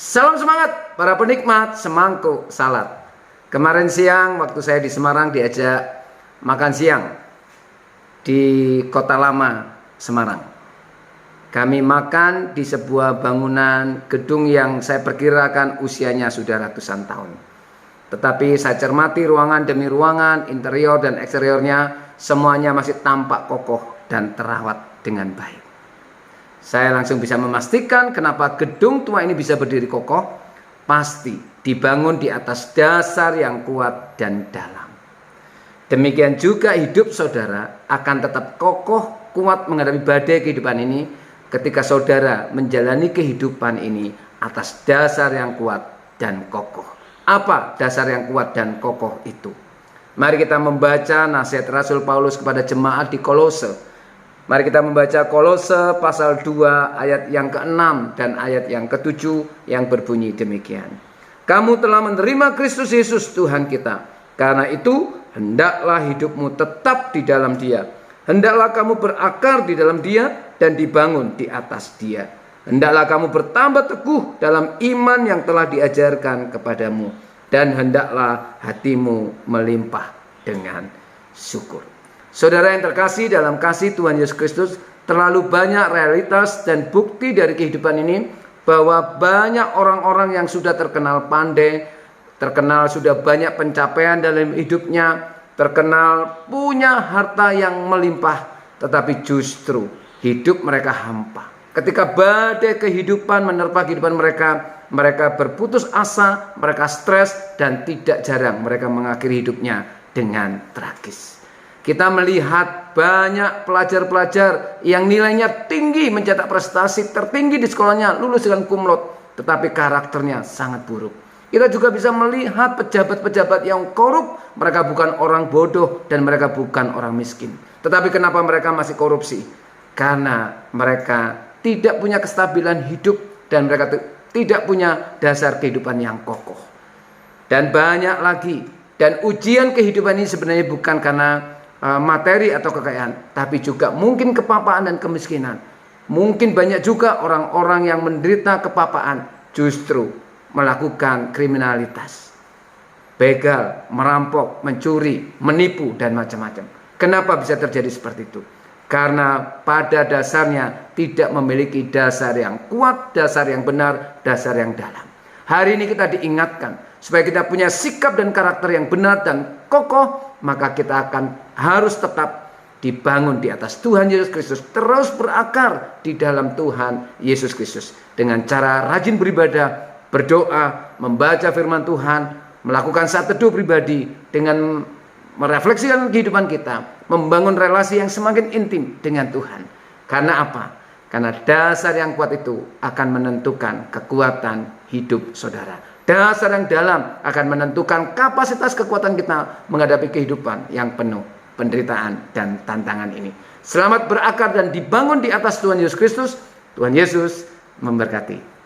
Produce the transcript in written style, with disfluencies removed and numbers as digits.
Salam semangat para penikmat semangkuk salad. Kemarin siang waktu saya di Semarang diajak makan siang di Kota Lama Semarang. Kami makan di sebuah bangunan gedung yang saya perkirakan usianya sudah ratusan tahun. Tetapi saya cermati ruangan demi ruangan, interior dan eksteriornya, semuanya masih tampak kokoh dan terawat dengan baik. Saya langsung bisa memastikan kenapa gedung tua ini bisa berdiri kokoh. Pasti dibangun di atas dasar yang kuat dan dalam. Demikian juga hidup saudara akan tetap kokoh, kuat menghadapi badai kehidupan ini ketika saudara menjalani kehidupan ini atas dasar yang kuat dan kokoh. Apa dasar yang kuat dan kokoh itu? Mari kita membaca nasihat Rasul Paulus kepada jemaat di Kolose. Mari kita membaca Kolose pasal 2 ayat yang ke-6 dan ayat yang ke-7 yang berbunyi demikian. Kamu telah menerima Kristus Yesus Tuhan kita. Karena itu hendaklah hidupmu tetap di dalam Dia. Hendaklah kamu berakar di dalam Dia dan dibangun di atas Dia. Hendaklah kamu bertambah teguh dalam iman yang telah diajarkan kepadamu. Dan hendaklah hatimu melimpah dengan syukur. Saudara yang terkasih dalam kasih Tuhan Yesus Kristus, terlalu banyak realitas dan bukti dari kehidupan ini bahwa banyak orang-orang yang sudah terkenal pandai, terkenal sudah banyak pencapaian dalam hidupnya, terkenal punya harta yang melimpah, tetapi justru hidup mereka hampa. Ketika badai kehidupan menerpa kehidupan mereka, mereka berputus asa, mereka stres, dan tidak jarang mereka mengakhiri hidupnya dengan tragis. Kita melihat banyak pelajar-pelajar yang nilainya tinggi, mencetak prestasi tertinggi di sekolahnya, lulus dengan cum laude, tetapi karakternya sangat buruk. Kita juga bisa melihat pejabat-pejabat yang korup. Mereka bukan orang bodoh dan mereka bukan orang miskin. Tetapi kenapa mereka masih korupsi? Karena mereka tidak punya kestabilan hidup dan mereka tidak punya dasar kehidupan yang kokoh. Dan banyak lagi. Dan ujian kehidupan ini sebenarnya bukan karena materi atau kekayaan, tapi juga mungkin kepapaan dan kemiskinan. Mungkin banyak juga orang-orang yang menderita kepapaan justru melakukan kriminalitas, begal, merampok, mencuri, menipu, dan macam-macam. Kenapa bisa terjadi seperti itu? Karena pada dasarnya tidak memiliki dasar yang kuat, dasar yang benar, dasar yang dalam. Hari ini kita diingatkan supaya kita punya sikap dan karakter yang benar dan kokoh, maka kita akan harus tetap dibangun di atas Tuhan Yesus Kristus, terus berakar di dalam Tuhan Yesus Kristus dengan cara rajin beribadah, berdoa, membaca firman Tuhan, melakukan saat teduh pribadi dengan merefleksikan kehidupan kita, membangun relasi yang semakin intim dengan Tuhan. Karena apa? Karena dasar yang kuat itu akan menentukan kekuatan hidup saudara. Dasar yang dalam akan menentukan kapasitas kekuatan kita menghadapi kehidupan yang penuh penderitaan dan tantangan ini. Selamat berakar dan dibangun di atas Tuhan Yesus Kristus. Tuhan Yesus memberkati.